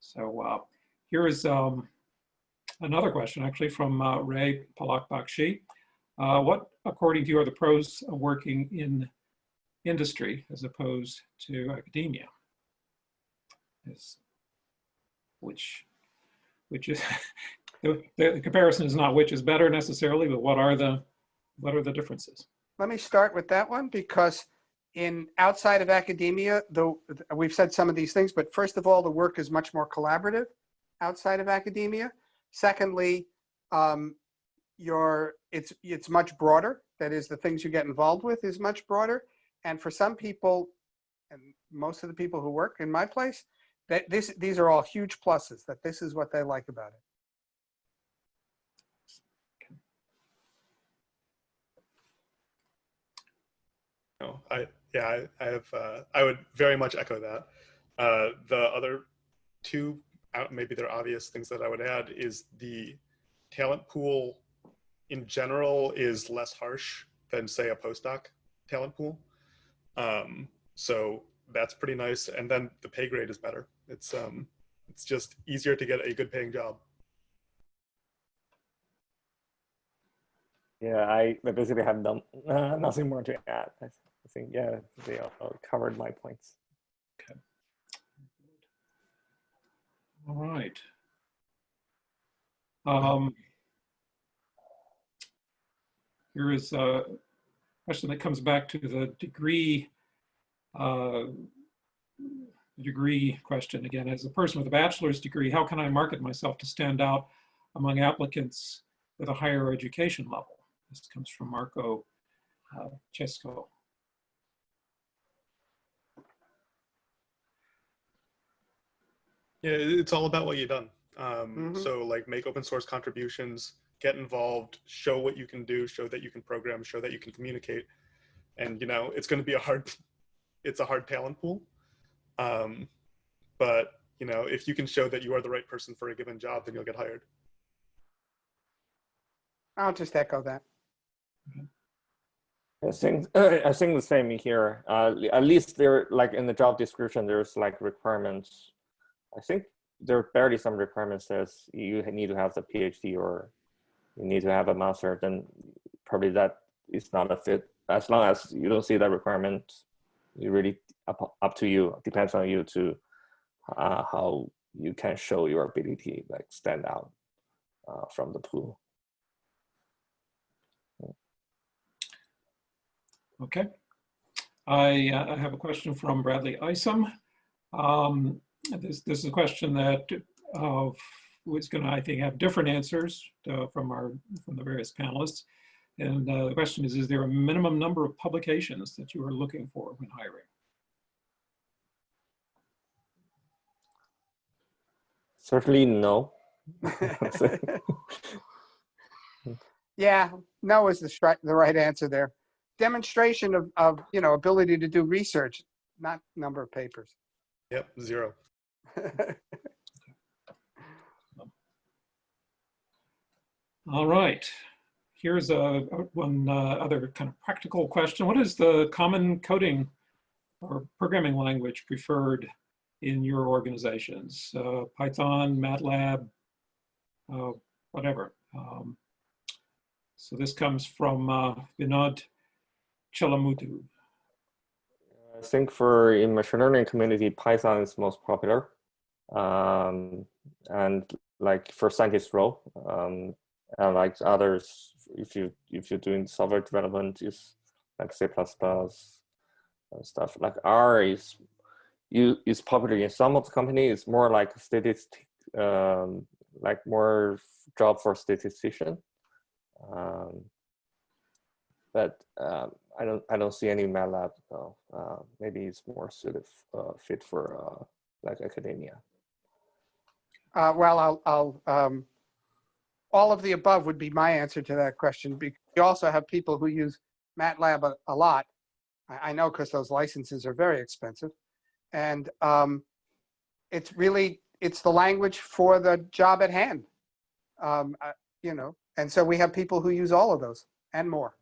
So here is another question actually from Ray Palak-Bakshi. What, according to you, are the pros of working in industry as opposed to academia? Which is, the comparison is not which is better necessarily, but what are the differences? Let me start with that one, because outside of academia, though we've said some of these things, but first of all, the work is much more collaborative outside of academia. Secondly, it's much broader. That is, the things you get involved with is much broader. And for some people, and most of the people who work in my place, these are all huge pluses, that this is what they like about it. No, I would very much echo that. The other two, maybe they're obvious things that I would add, is the talent pool in general is less harsh than, say, a postdoc talent pool. So that's pretty nice. And then the pay grade is better. It's just easier to get a good paying job. Yeah, I basically have nothing more to add. I think, yeah, they all covered my points. Okay. All right. Here is a question that comes back to the degree question again. As a person with a bachelor's degree, how can I market myself to stand out among applicants with a higher education level? This comes from Marco Cesco. Yeah, it's all about what you've done. So like, make open source contributions, get involved, show what you can do, show that you can program, show that you can communicate. And, you know, it's going to be a hard talent pool. But, you know, if you can show that you are the right person for a given job, then you'll get hired. I'll just echo that. I think the same here. At least there, like in the job description, there's like requirements. I think there are barely some requirements says you need to have the PhD or you need to have a master. Then probably that is not a fit. As long as you don't see that requirement, you really up to you. Depends on you to how you can show your ability, like stand out from the pool. Okay. I have a question from Bradley Isom. This is a question that was going to, I think, have different answers from the various panelists. And the question is there a minimum number of publications that you are looking for when hiring? Certainly no. Yeah, no is the right answer there. Demonstration of ability to do research, not number of papers. Yep, 0. All right. Here's one other kind of practical question. What is the common coding or programming language preferred in your organizations? Python, MATLAB, whatever. So this comes from Vinod Chalamutu. I think in machine learning community, Python is most popular. And like for scientist role, and like others, if you're doing software development, is like C++ and stuff. Like R is popular in some of the companies. It's more like statistic, like more job for statistician. But I don't see any MATLAB though. Maybe it's more suited fit for like academia. Well, I'll all of the above would be my answer to that question. We also have people who use MATLAB a lot. I know, because those licenses are very expensive, and it's the language for the job at hand. And so we have people who use all of those and more.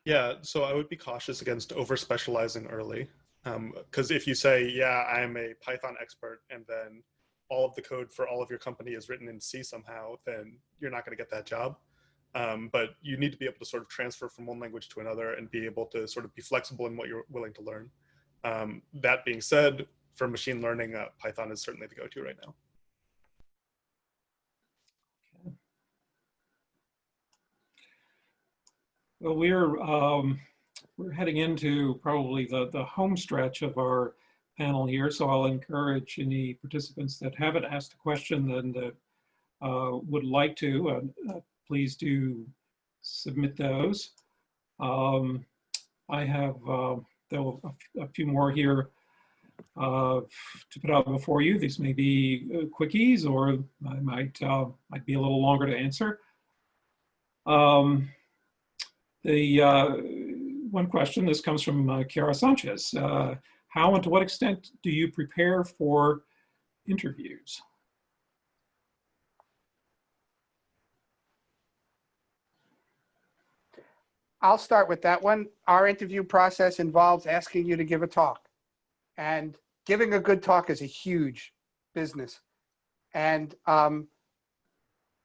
Yeah, so I would be cautious against over specializing early. Because if you say, yeah, I'm a Python expert, and then all of the code for all of your company is written in C somehow, then you're not going to get that job. But you need to be able to sort of transfer from one language to another and be able to sort of be flexible in what you're willing to learn. That being said, for machine learning, Python is certainly the go-to right now. Well, we're heading into probably the home stretch of our panel here, so I'll encourage any participants that haven't asked a question and that would like to, please do submit those. I have though a few more here to put out before you. These may be quickies, or I might be a little longer to answer. One question, this comes from Chiara Sanchez. How and to what extent do you prepare for interviews? I'll start with that one. Our interview process involves asking you to give a talk. And giving a good talk is a huge business. And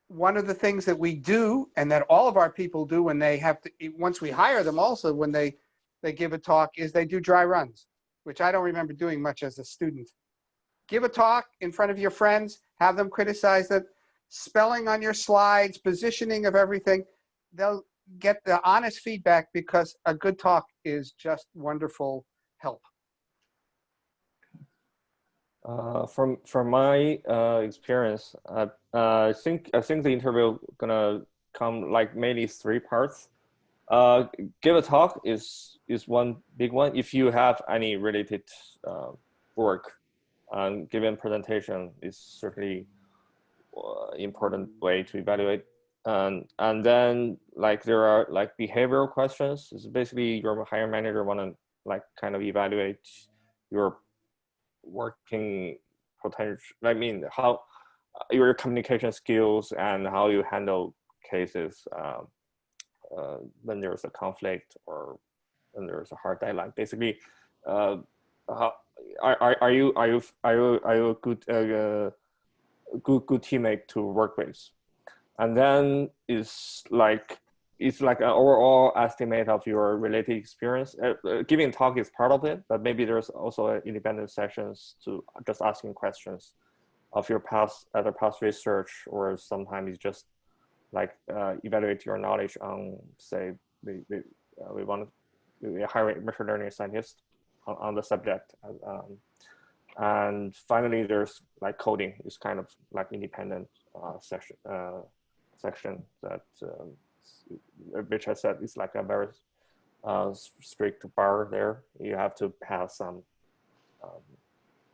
one of the things that we do, and that all of our people do when they have to, once we hire them also, when they give a talk, is they do dry runs, which I don't remember doing much as a student. Give a talk in front of your friends, have them criticize it, spelling on your slides, positioning of everything. They'll get the honest feedback, because a good talk is just wonderful help. From my experience, I think the interview gonna come like mainly 3 parts. Give a talk is one big one. If you have any related work, giving presentation is certainly important way to evaluate. And then like there are like behavioral questions. It's basically your hiring manager want to like kind of evaluate your working potential. I mean, how your communication skills and how you handle cases when there's a conflict or when there's a hard deadline. Basically, how are you a good good teammate to work with? And then it's like an overall estimate of your related experience. Giving talk is part of it, but maybe there's also independent sessions to just asking questions of your past research, or sometimes it's just like evaluate your knowledge on, say, we hire a machine learning scientist on the subject. And finally, there's like coding is kind of like independent section that which I said is like a very strict bar there. You have to pass some.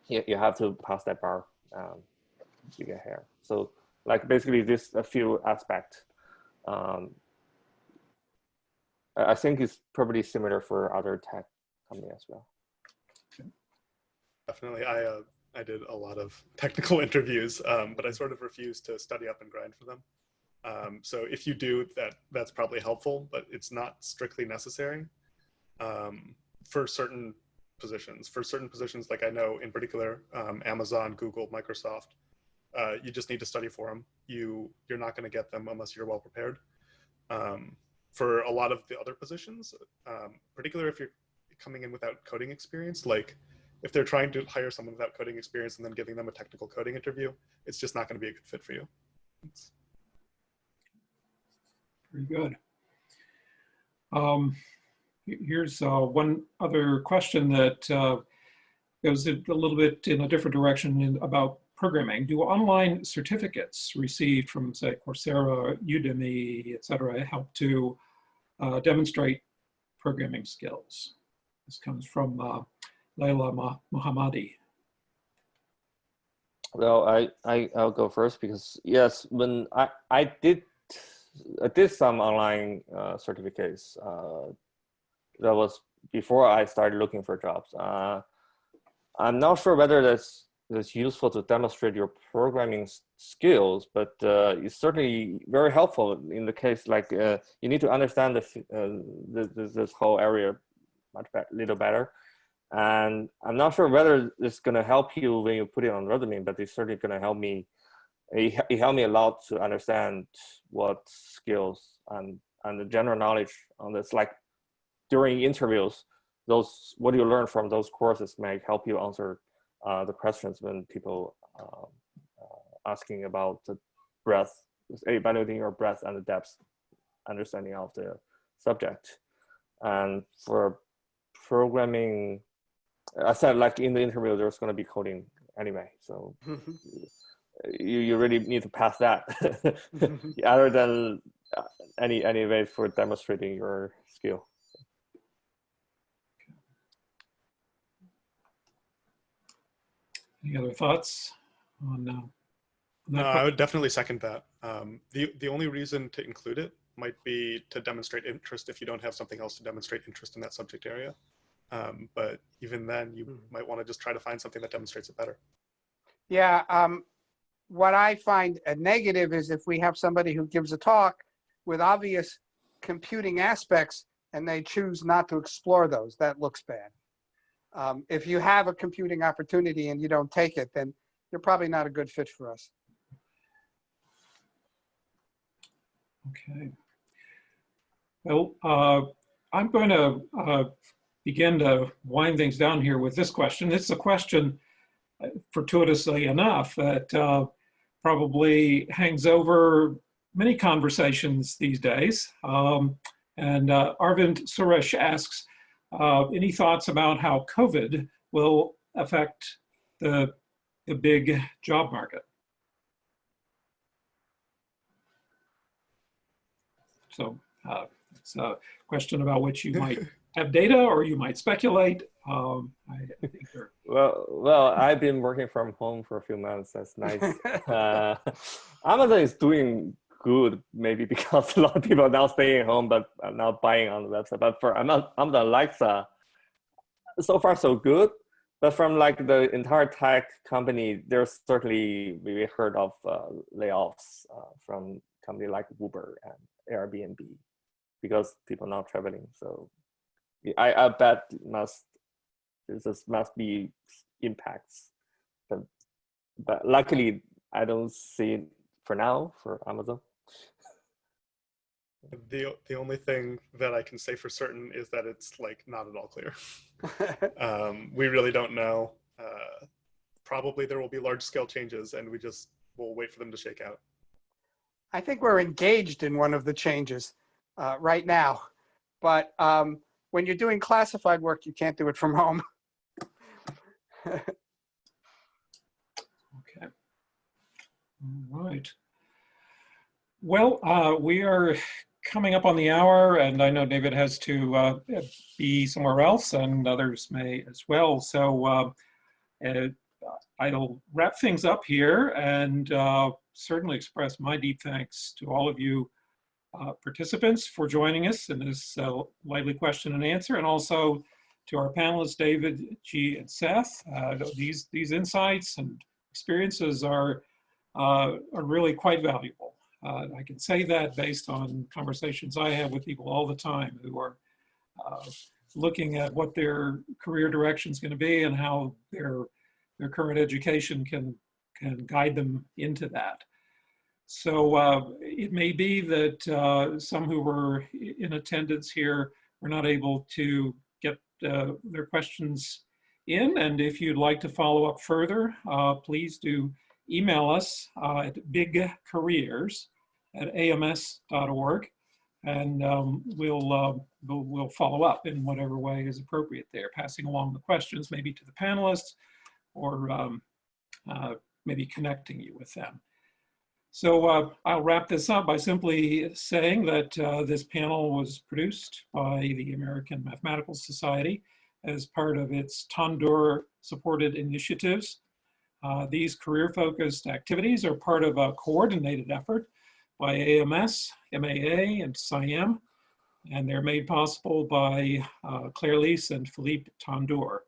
You have to pass that bar to get here. So like basically this a few aspects. I think it's probably similar for other tech companies as well. Definitely, I did a lot of technical interviews, but I sort of refuse to study up and grind for them. So if you do, that's probably helpful, but it's not strictly necessary for certain positions. For certain positions, like I know in particular, Amazon, Google, Microsoft, you just need to study for them. You're not going to get them unless you're well prepared. For a lot of the other positions, particularly if you're coming in without coding experience, like if they're trying to hire someone without coding experience and then giving them a technical coding interview, it's just not going to be a good fit for you. Very good. Here's one other question that goes a little bit in a different direction about programming. Do online certificates received from, say, Coursera, Udemy, et cetera, help to demonstrate programming skills? This comes from Laila Mohammadi. Well, I'll go first because yes, when I did some online certificates. That was before I started looking for jobs. I'm not sure whether that's useful to demonstrate your programming skills, but it's certainly very helpful in the case like you need to understand this whole area little better. And I'm not sure whether it's going to help you when you put it on resume, but it's certainly going to help me. It helped me a lot to understand what skills and the general knowledge on this, like during interviews, those what you learn from those courses may help you answer the questions when people asking about the breadth, evaluating your breadth and the depth understanding of the subject. And for programming, I said like in the interview, there's going to be coding anyway. So you really need to pass that other than any way for demonstrating your skill. Any other thoughts on that? No, I would definitely second that. The only reason to include it might be to demonstrate interest if you don't have something else to demonstrate interest in that subject area. But even then, you might want to just try to find something that demonstrates it better. Yeah, what I find a negative is if we have somebody who gives a talk with obvious computing aspects and they choose not to explore those, that looks bad. If you have a computing opportunity and you don't take it, then you're probably not a good fit for us. Okay. Well, I'm going to begin to wind things down here with this question. It's a question, fortuitously enough, that probably hangs over many conversations these days. And Arvind Suresh asks, any thoughts about how COVID will affect the big job market? So it's a question about which you might have data or you might speculate. I think well, I've been working from home for a few months. That's nice. Amazon is doing good, maybe because a lot of people are now staying at home, but are not buying on the website. But for Amazon Alexa, so far so good. But from like the entire tech company, there's certainly we heard of layoffs from company like Uber and Airbnb because people are not traveling. So I bet this must be impacts, but luckily I don't see it for now for Amazon. The only thing that I can say for certain is that it's like not at all clear. We really don't know. Probably there will be large scale changes and we'll wait for them to shake out. I think we're engaged in one of the changes right now, but when you're doing classified work, you can't do it from home. Okay. All right. Well, we are coming up on the hour, and I know David has to be somewhere else, and others may as well. So I'll wrap things up here and certainly express my deep thanks to all of you participants for joining us in this lively question and answer, and also to our panelists, David, G, and Seth. These insights and experiences are really quite valuable. I can say that based on conversations I have with people all the time who are looking at what their career direction is going to be and how their current education can guide them into that. So it may be that some who were in attendance here were not able to get their questions in. And if you'd like to follow up further, please do email us at bigcareers@ams.org, and we'll follow up in whatever way is appropriate there, passing along the questions maybe to the panelists or maybe connecting you with them. So I'll wrap this up by simply saying that this panel was produced by the American Mathematical Society as part of its Tandoor supported initiatives. These career-focused activities are part of a coordinated effort by AMS, MAA, and SIAM, and they're made possible by Claire Lease and Philippe Tandoor.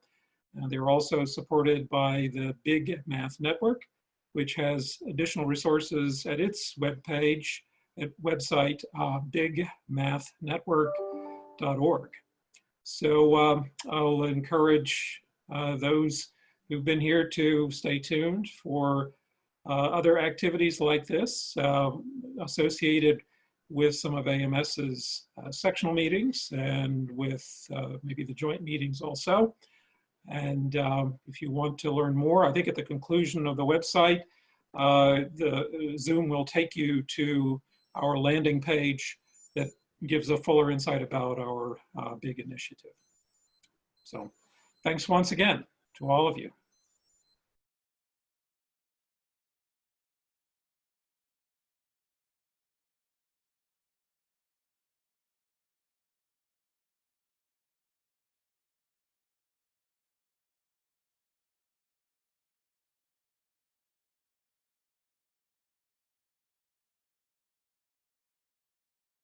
They're also supported by the Big Math Network, which has additional resources at its website, bigmathnetwork.org. So I'll encourage those who've been here to stay tuned for other activities like this associated with some of AMS's sectional meetings and with maybe the joint meetings also. And if you want to learn more, I think at the conclusion of the website, the Zoom will take you to our landing page that gives a fuller insight about our big initiative. So thanks once again to all of you.